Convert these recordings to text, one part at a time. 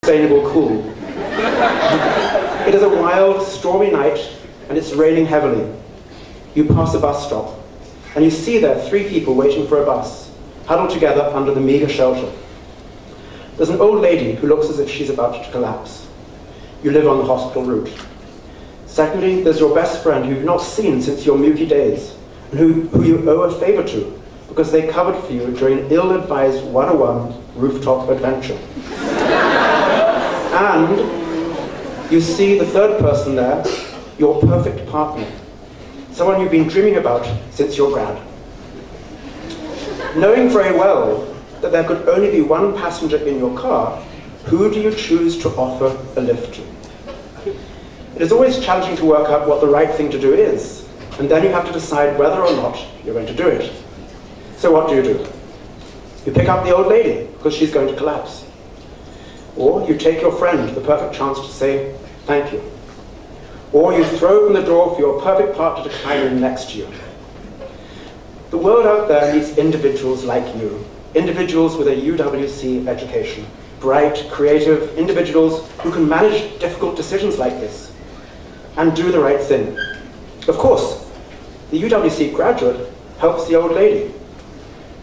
sustainable cool. It is a wild, stormy night, and it's raining heavily. You pass a bus stop, and you see there 3 people waiting for a bus, huddled together under the meagre shelter. There's an old lady who looks as if she's about to collapse. You live on the hospital route. Secondly, there's your best friend who you've not seen since your Muki days, and who you owe a favor to, because they covered for you during an ill-advised 101 rooftop adventure. And you see the third person there, your perfect partner, someone you've been dreaming about since your grad. Knowing very well that there could only be one passenger in your car, who do you choose to offer a lift to? It is always challenging to work out what the right thing to do is, and then you have to decide whether or not you're going to do it. So what do? You pick up the old lady, because she's going to collapse. Or you take your friend, the perfect chance to say thank you. Or you throw open the door for your perfect partner to climb in next to you. The world out there needs individuals like you, individuals with a UWC education, bright, creative individuals who can manage difficult decisions like this and do the right thing. Of course, the UWC graduate helps the old lady,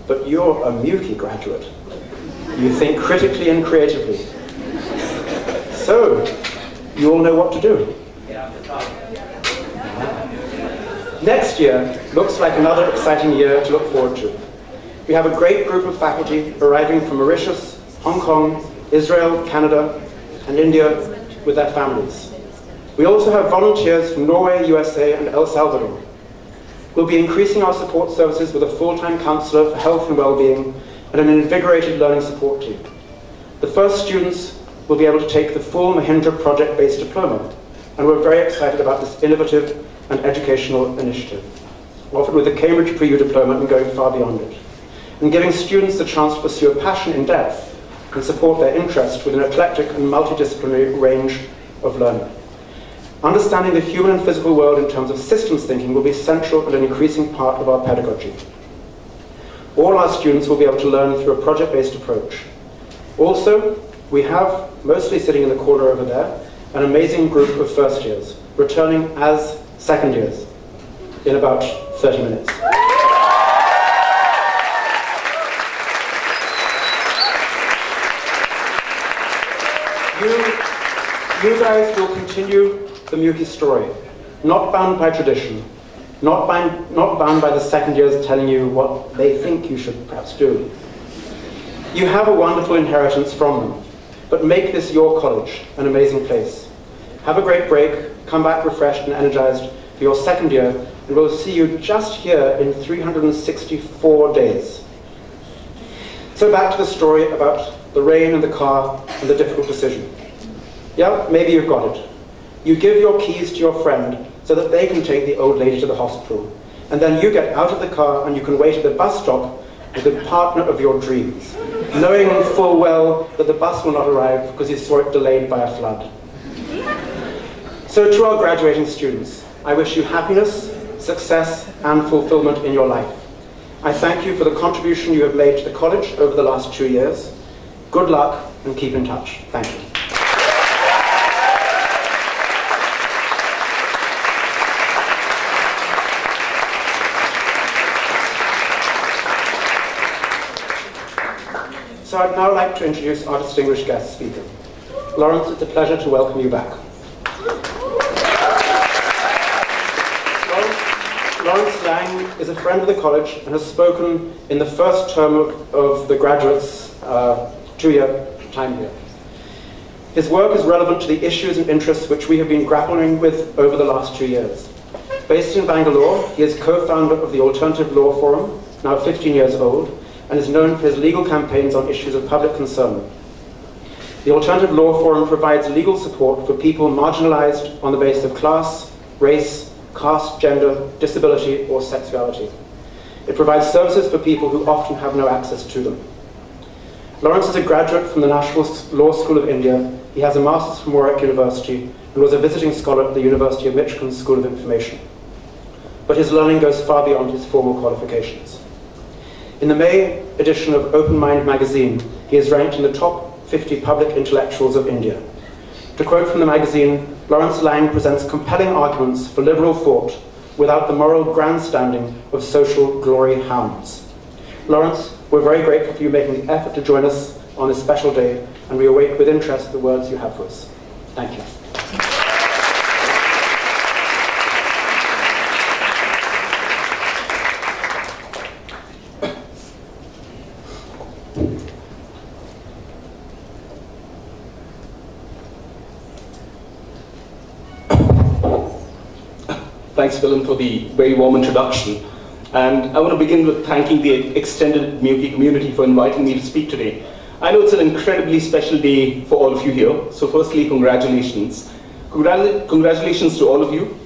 but you're a Muki graduate. You think critically and creatively. So, you all know what to do. Next year looks like another exciting year to look forward to. We have a great group of faculty arriving from Mauritius, Hong Kong, Israel, Canada, and India with their families. We also have volunteers from Norway, USA, and El Salvador. We'll be increasing our support services with a full-time counselor for health and well-being and an invigorated learning support team. The first students will be able to take the full Mahindra project-based diploma, and we're very excited about this innovative and educational initiative, offered with a Cambridge Pre-U diploma and going far beyond it, and giving students the chance to pursue a passion in depth and support their interest with an eclectic and multidisciplinary range of learning. Understanding the human and physical world in terms of systems thinking will be central and an increasing part of our pedagogy. All our students will be able to learn through a project-based approach. Also, we have, mostly sitting in the corner over there, an amazing group of first years, returning as second years in about 30 minutes. You guys will continue the Muki story, not bound by tradition, not bound by the second years telling you what they think you should perhaps do. You have a wonderful inheritance from them, but make this your college an amazing place. Have a great break, come back refreshed and energized for your second year, and we'll see you just here in 364 days. So back to the story about the rain and the car and the difficult decision. Yeah, maybe you've got it. You give your keys to your friend so that they can take the old lady to the hospital. And then you get out of the car and you can wait at the bus stop with the partner of your dreams, knowing full well that the bus will not arrive because you saw it delayed by a flood. So to our graduating students, I wish you happiness, success, and fulfillment in your life. I thank you for the contribution you have made to the college over the last 2 years. Good luck and keep in touch. Thank you. So I'd now like to introduce our distinguished guest speaker. Lawrence, it's a pleasure to welcome you back. Lawrence Liang is a friend of the college and has spoken in the first term of the graduates' 2-year time here. His work is relevant to the issues and interests which we have been grappling with over the last 2 years. Based in Bangalore, he is co-founder of the Alternative Law Forum, now 15 years old, and is known for his legal campaigns on issues of public concern. The Alternative Law Forum provides legal support for people marginalized on the basis of class, race, caste, gender, disability, or sexuality. It provides services for people who often have no access to them. Lawrence is a graduate from the National Law School of India. He has a master's from Warwick University and was a visiting scholar at the University of Michigan School of Information. But his learning goes far beyond his formal qualifications. In the May edition of Open Mind magazine, he is ranked in the top 50 public intellectuals of India. To quote from the magazine, Lawrence Liang presents compelling arguments for liberal thought without the moral grandstanding of social glory hounds. Lawrence, we're very grateful for you making the effort to join us on this special day, and we await with interest the words you have for us. Thank you. Thanks, Willem, for the very warm introduction. And I want to begin with thanking the extended Miyuki community for inviting me to speak today. I know it's an incredibly special day for all of you here, so firstly, congratulations. Congratulations to all of you.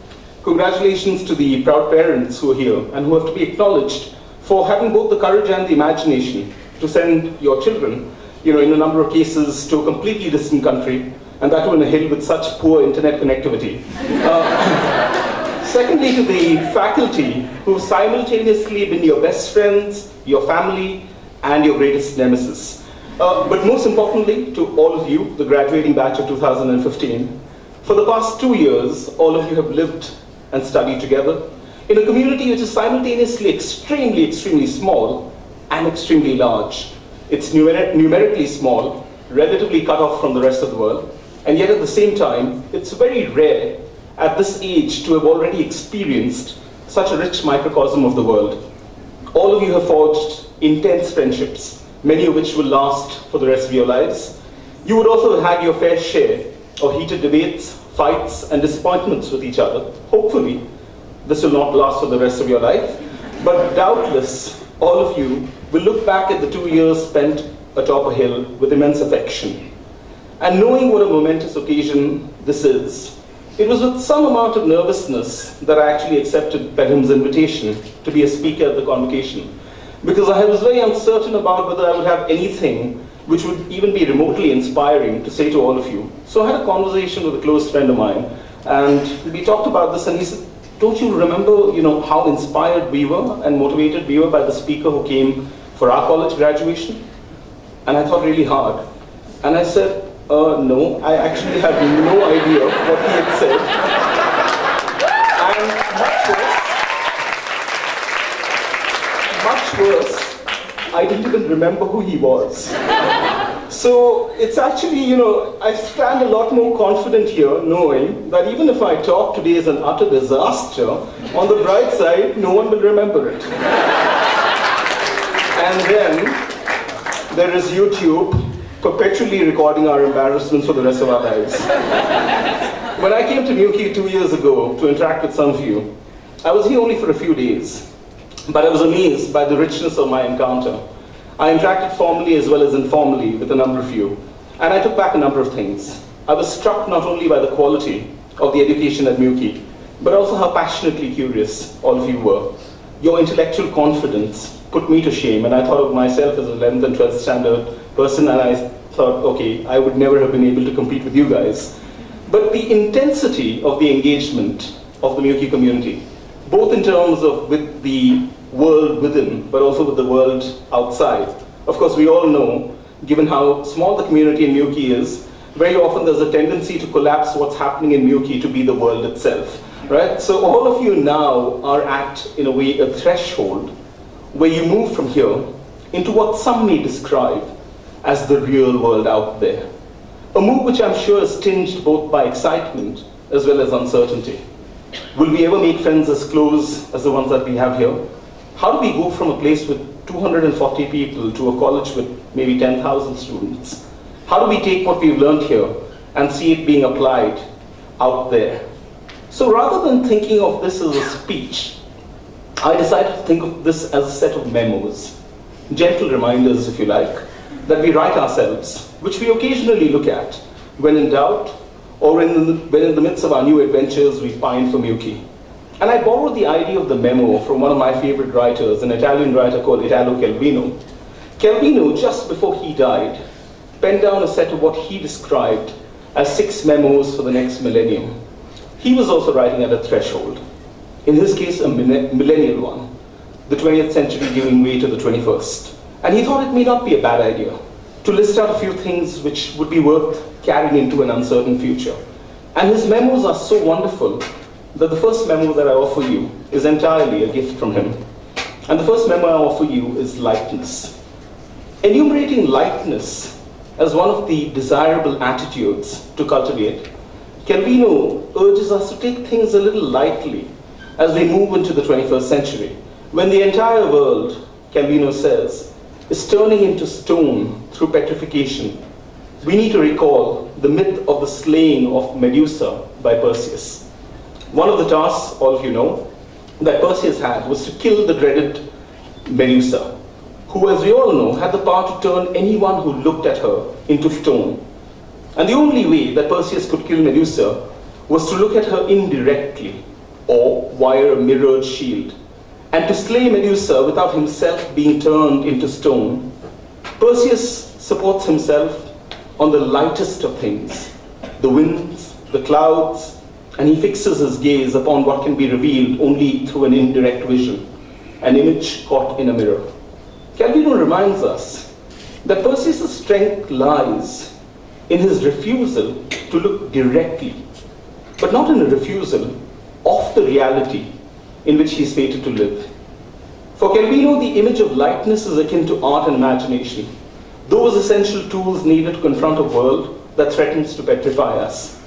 Congratulations to the proud parents who are here and who have to be acknowledged for having both the courage and the imagination to send your children, in a number of cases, to a completely distant country, and that too in a hill with such poor internet connectivity. Secondly, to the faculty who have simultaneously been your best friends, your family, and your greatest nemesis. But most importantly, to all of you, the graduating batch of 2015, for the past 2 years, all of you have lived and studied together in a community which is simultaneously extremely, extremely small and extremely large. It's numerically small, relatively cut off from the rest of the world, and yet at the same time, it's very rare at this age to have already experienced such a rich microcosm of the world. All of you have forged intense friendships, many of which will last for the rest of your lives. You would also have had your fair share of heated debates, fights, and disappointments with each other. Hopefully, this will not last for the rest of your life, but doubtless, all of you will look back at the 2 years spent atop a hill with immense affection. And knowing what a momentous occasion this is, it was with some amount of nervousness that I actually accepted Pelham's invitation to be a speaker at the convocation, because I was very uncertain about whether I would have anything which would even be remotely inspiring to say to all of you. So I had a conversation with a close friend of mine, and we talked about this, and he said, don't you remember, how inspired we were and motivated we were by the speaker who came for our college graduation? And I thought really hard. And I said, no, I actually had no idea what he had said. And much worse, I didn't even remember who he was. So it's actually, I stand a lot more confident here knowing that even if I talk today as an utter disaster, on the bright side, no one will remember it. And then there is YouTube, perpetually recording our embarrassments for the rest of our lives. When I came to Miyuki 2 years ago to interact with some of you, I was here only for a few days, but I was amazed by the richness of my encounter. I interacted formally as well as informally with a number of you, and I took back a number of things. I was struck not only by the quality of the education at Miyuki, but also how passionately curious all of you were. Your intellectual confidence put me to shame, and I thought of myself as an 11th and 12th standard person, and I thought, okay, I would never have been able to compete with you guys. But the intensity of the engagement of the Miyuki community, both in terms of with the world within, but also with the world outside. Of course, we all know, given how small the community in Miyuki is, very often there's a tendency to collapse what's happening in Miyuki to be the world itself, right? So all of you now are at, in a way, a threshold where you move from here into what some may describe as the real world out there. A move which I'm sure is tinged both by excitement as well as uncertainty. Will we ever make friends as close as the ones that we have here? How do we go from a place with 240 people to a college with maybe 10,000 students? How do we take what we've learned here and see it being applied out there? So rather than thinking of this as a speech, I decided to think of this as a set of memos, gentle reminders, if you like, that we write ourselves, which we occasionally look at when in doubt or when in the midst of our new adventures we pine for Miyuki. And I borrowed the idea of the memo from one of my favorite writers, an Italian writer called Italo Calvino. Calvino, just before he died, penned down a set of what he described as 6 memos for the next millennium. He was also writing at a threshold, in his case a millennial one, the 20th century giving way to the 21st. And he thought it may not be a bad idea to list out a few things which would be worth carrying into an uncertain future. And his memos are so wonderful that the first memo that I offer you is entirely a gift from him. And the first memo I offer you is lightness. Enumerating lightness as one of the desirable attitudes to cultivate, Calvino urges us to take things a little lightly as we move into the 21st century, when the entire world, Calvino says, is turning into stone through petrification. We need to recall the myth of the slaying of Medusa by Perseus. One of the tasks, all of you know, that Perseus had was to kill the dreaded Medusa, who, as we all know, had the power to turn anyone who looked at her into stone. And the only way that Perseus could kill Medusa was to look at her indirectly, or wire a mirrored shield. And to slay Medusa without himself being turned into stone, Perseus supports himself on the lightest of things, the winds, the clouds, and he fixes his gaze upon what can be revealed only through an indirect vision, an image caught in a mirror. Calvino reminds us that Perseus' strength lies in his refusal to look directly, but not in a refusal of the reality in which he is fated to live. For Calvino, the image of lightness is akin to art and imagination, those essential tools needed to confront a world that threatens to petrify us.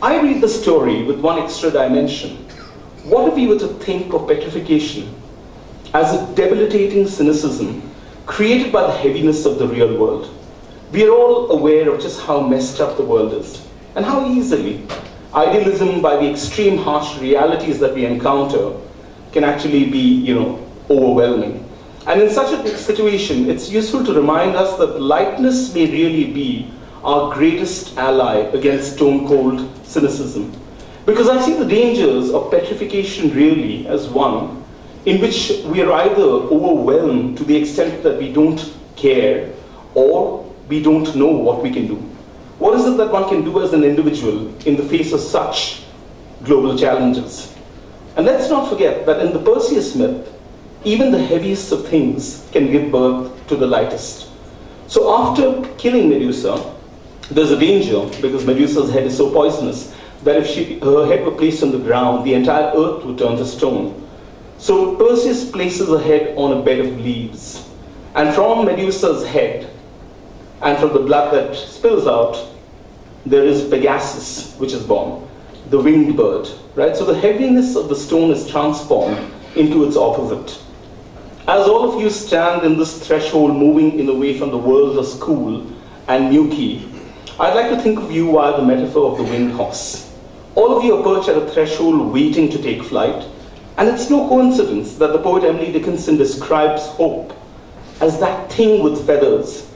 I read the story with one extra dimension. What if we were to think of petrification as a debilitating cynicism created by the heaviness of the real world? We are all aware of just how messed up the world is, and how easily idealism by the extreme harsh realities that we encounter can actually be, overwhelming. And in such a situation, it's useful to remind us that lightness may really be our greatest ally against stone-cold cynicism. Because I see the dangers of petrification really as one in which we are either overwhelmed to the extent that we don't care, or we don't know what we can do. What is it that one can do as an individual in the face of such global challenges? And let's not forget that in the Perseus myth, even the heaviest of things can give birth to the lightest. So after killing Medusa, there's a danger, because Medusa's head is so poisonous that if her head were placed on the ground, the entire earth would turn to stone. So Perseus places her head on a bed of leaves, and from Medusa's head, and from the blood that spills out, there is Pegasus, which is born, the winged bird, right? So the heaviness of the stone is transformed into its opposite. As all of you stand in this threshold moving in away from the world of school and Nuki, I'd like to think of you via the metaphor of the winged horse. All of you are perched at a threshold waiting to take flight, and it's no coincidence that the poet Emily Dickinson describes hope as that thing with feathers.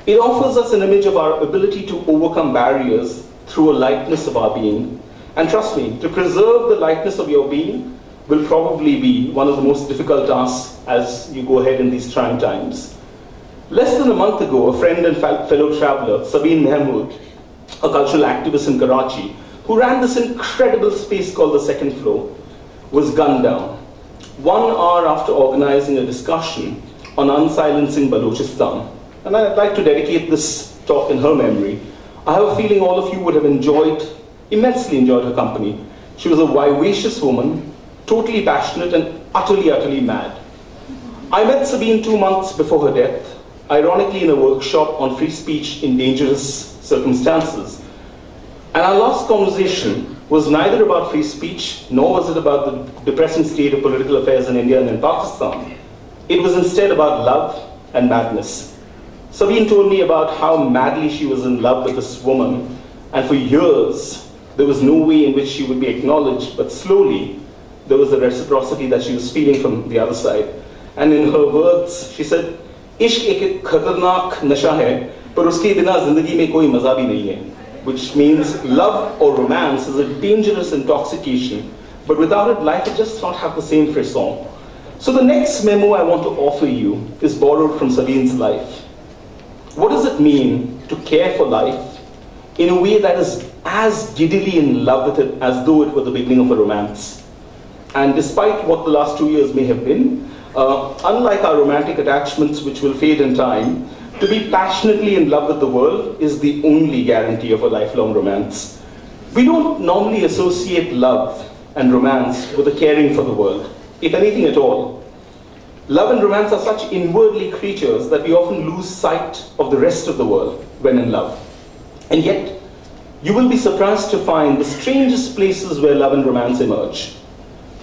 It offers us an image of our ability to overcome barriers through a lightness of our being. And trust me, to preserve the lightness of your being will probably be one of the most difficult tasks as you go ahead in these trying times. Less than a month ago, a friend and fellow traveler, Sabeen Mahmood, a cultural activist in Karachi, who ran this incredible space called the Second Floor, was gunned down 1 hour after organizing a discussion on unsilencing Balochistan. And I'd like to dedicate this talk in her memory. I have a feeling all of you would have immensely enjoyed her company. She was a vivacious woman, totally passionate and utterly mad. I met Sabeen 2 months before her death, ironically in a workshop on free speech in dangerous circumstances. And our last conversation was neither about free speech, nor was it about the depressing state of political affairs in India and in Pakistan. It was instead about love and madness. Sabeen told me about how madly she was in love with this woman, and for years there was no way in which she would be acknowledged, but slowly there was a reciprocity that she was feeling from the other side. And in her words, she said, "Ishq ek khatarnak nasha hai, par uske bina zindagi mein koi maza bhi nahi hai." Which means love or romance is a dangerous intoxication, but without it, life would just not have the same frisson. So the next memo I want to offer you is borrowed from Sabeen's life. What does it mean to care for life in a way that is as giddily in love with it as though it were the beginning of a romance? And despite what the last 2 years may have been, unlike our romantic attachments which will fade in time, To be passionately in love with the world is the only guarantee of a lifelong romance. We don't normally associate love and romance with a caring for the world, if anything at all. Love and romance are such inwardly creatures that we often lose sight of the rest of the world when in love. And yet, you will be surprised to find the strangest places where love and romance emerge.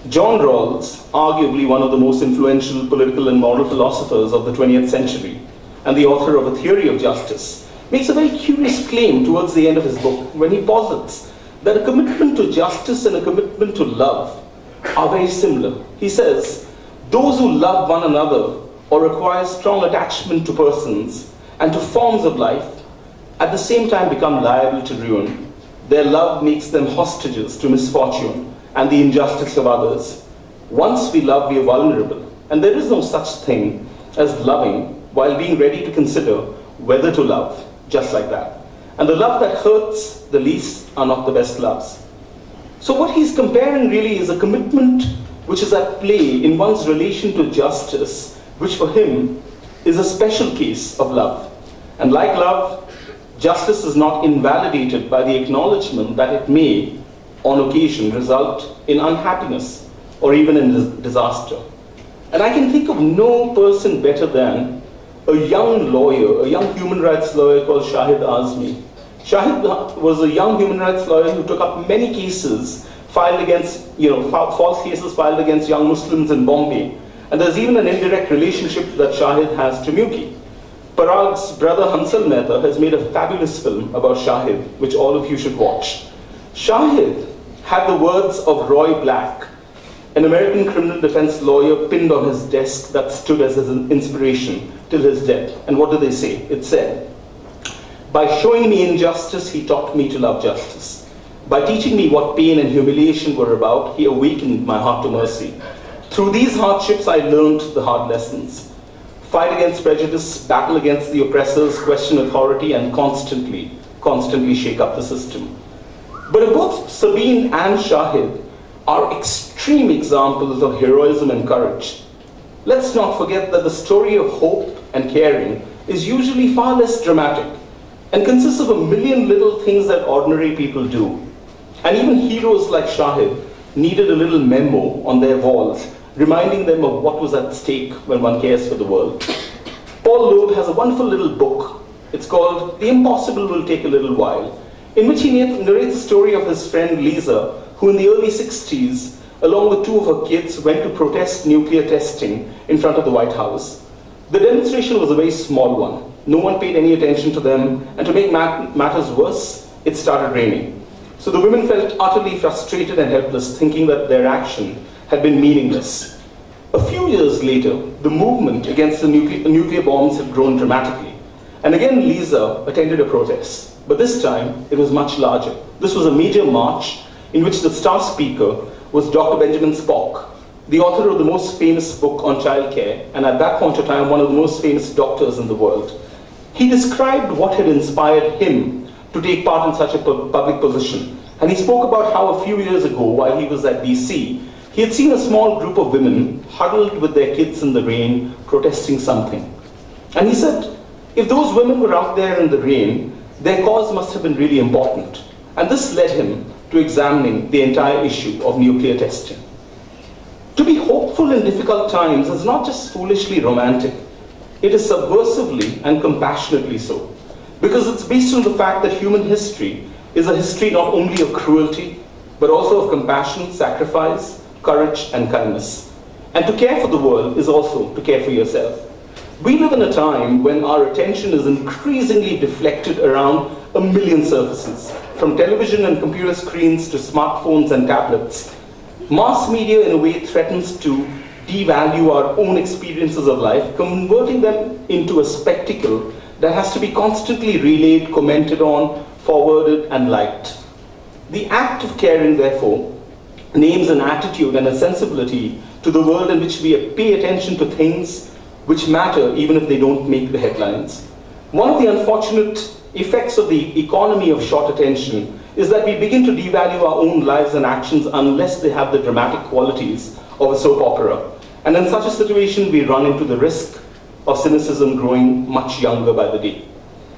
John Rawls, arguably one of the most influential political and moral philosophers of the 20th century, and the author of A Theory of Justice, makes a very curious claim towards the end of his book when he posits that a commitment to justice and a commitment to love are very similar. He says, those who love one another or require strong attachment to persons and to forms of life at the same time become liable to ruin. Their love makes them hostages to misfortune and the injustice of others. Once we love, we are vulnerable, and there is no such thing as loving while being ready to consider whether to love, just like that. And the love that hurts the least are not the best loves. So what he's comparing really is a commitment which is at play in one's relation to justice, which for him is a special case of love. And like love, justice is not invalidated by the acknowledgement that it may, on occasion, result in unhappiness or even in disaster. And I can think of no person better than a young lawyer, a young human rights lawyer called Shahid Azmi. Shahid was a young human rights lawyer who took up many cases filed against, false cases filed against young Muslims in Bombay. And there's even an indirect relationship that Shahid has to Muki. Parag's brother Hansal Mehta has made a fabulous film about Shahid, which all of you should watch. Shahid had the words of Roy Black, an American criminal defense lawyer, pinned on his desk that stood as an inspiration till his death. And what did they say? It said, by showing me injustice, he taught me to love justice. By teaching me what pain and humiliation were about, he awakened my heart to mercy. Through these hardships, I learned the hard lessons. Fight against prejudice, battle against the oppressors, question authority, and constantly shake up the system. But both Sabine and Shahid are extreme examples of heroism and courage. Let's not forget that the story of hope and caring is usually far less dramatic and consists of a million little things that ordinary people do. And even heroes like Shahid needed a little memo on their walls, reminding them of what was at stake when one cares for the world. Paul Loeb has a wonderful little book. It's called The Impossible Will Take a Little While, in which he narrates the story of his friend Lisa, who in the early 60s, along with two of her kids, went to protest nuclear testing in front of the White House. The demonstration was a very small one. No one paid any attention to them, and to make matters worse, it started raining. So the women felt utterly frustrated and helpless, thinking that their action had been meaningless. A few years later, the movement against the nuclear bombs had grown dramatically. And again, Lisa attended a protest. But this time, it was much larger. This was a major march in which the star speaker was Dr. Benjamin Spock, the author of the most famous book on childcare, and at that point of time, one of the most famous doctors in the world. He described what had inspired him to take part in such a public position. And he spoke about how a few years ago, while he was at DC, he had seen a small group of women huddled with their kids in the rain, protesting something. And he said, if those women were out there in the rain, their cause must have been really important. And this led him to examining the entire issue of nuclear testing. To be hopeful in difficult times is not just foolishly romantic, it is subversively and compassionately so. Because it's based on the fact that human history is a history not only of cruelty, but also of compassion, sacrifice, courage, and kindness. And to care for the world is also to care for yourself. We live in a time when our attention is increasingly deflected around a million surfaces, from television and computer screens to smartphones and tablets. Mass media, in a way, threatens to devalue our own experiences of life, converting them into a spectacle that has to be constantly relayed, commented on, forwarded, and liked. The act of caring, therefore, names an attitude and a sensibility to the world in which we pay attention to things which matter even if they don't make the headlines. One of the unfortunate effects of the economy of short attention is that we begin to devalue our own lives and actions unless they have the dramatic qualities of a soap opera. And in such a situation, we run into the risk of cynicism growing much younger by the day.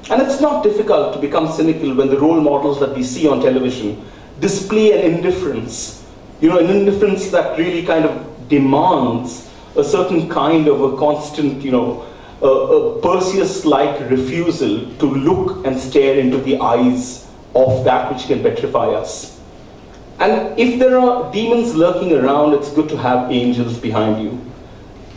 And it's not difficult to become cynical when the role models that we see on television display an indifference, an indifference that really kind of demands a certain kind of a constant, a Perseus-like refusal to look and stare into the eyes of that which can petrify us. And if there are demons lurking around, it's good to have angels behind you.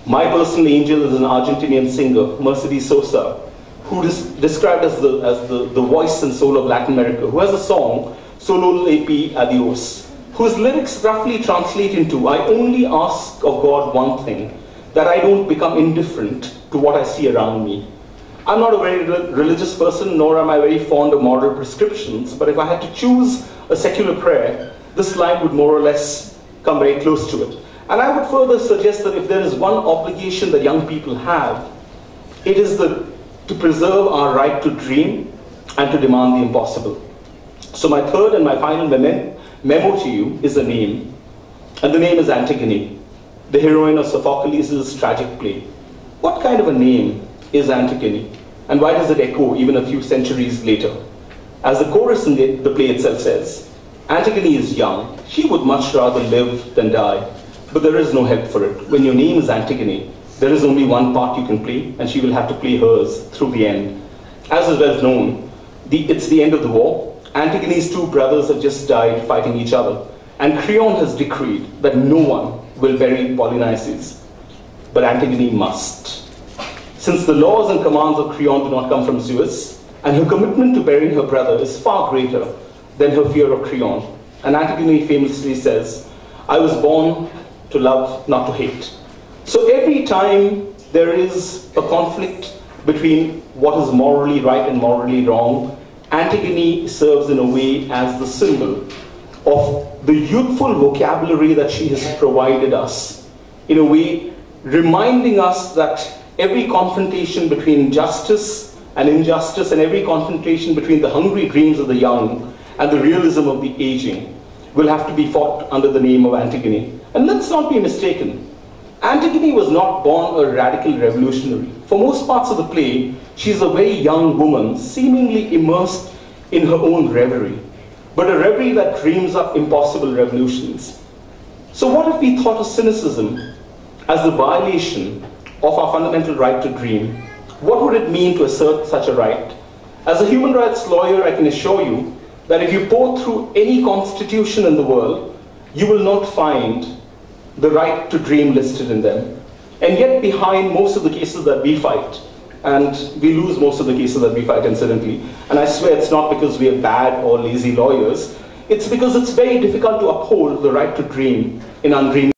My personal angel is an Argentinian singer, Mercedes Sosa, who is described as the voice and soul of Latin America, who has a song, Solo Lepi Adios, whose lyrics roughly translate into, I only ask of God one thing, that I don't become indifferent to what I see around me. I'm not a very religious person, nor am I very fond of moral prescriptions, but if I had to choose a secular prayer, this line would more or less come very close to it. And I would further suggest that if there is one obligation that young people have, it is to preserve our right to dream and to demand the impossible. So my third and my final memo to you is a name, and the name is Antigone, the heroine of Sophocles' tragic play. What kind of a name is Antigone, and why does it echo even a few centuries later? As the chorus in the play itself says, Antigone is young, she would much rather live than die, but there is no help for it. When your name is Antigone, there is only one part you can play, and she will have to play hers through the end. As is well known, it's the end of the war. Antigone's two brothers have just died fighting each other, and Creon has decreed that no one will bury Polynices, but Antigone must. Since the laws and commands of Creon do not come from Zeus, and her commitment to burying her brother is far greater than her fear of Creon. And Antigone famously says, I was born to love, not to hate. So every time there is a conflict between what is morally right and morally wrong, Antigone serves in a way as the symbol of the youthful vocabulary that she has provided us, in a way reminding us that every confrontation between justice and injustice, and every confrontation between the hungry dreams of the young and the realism of the aging will have to be fought under the name of Antigone. And let's not be mistaken, Antigone was not born a radical revolutionary. For most parts of the play, she's a very young woman, seemingly immersed in her own reverie, but a reverie that dreams up impossible revolutions. So what if we thought of cynicism as the violation of our fundamental right to dream? What would it mean to assert such a right? As a human rights lawyer, I can assure you that if you pore through any constitution in the world, you will not find the right to dream listed in them. And yet behind most of the cases that we fight, and we lose most of the cases that we fight incidentally, and I swear it's not because we are bad or lazy lawyers, it's because it's very difficult to uphold the right to dream in undreamed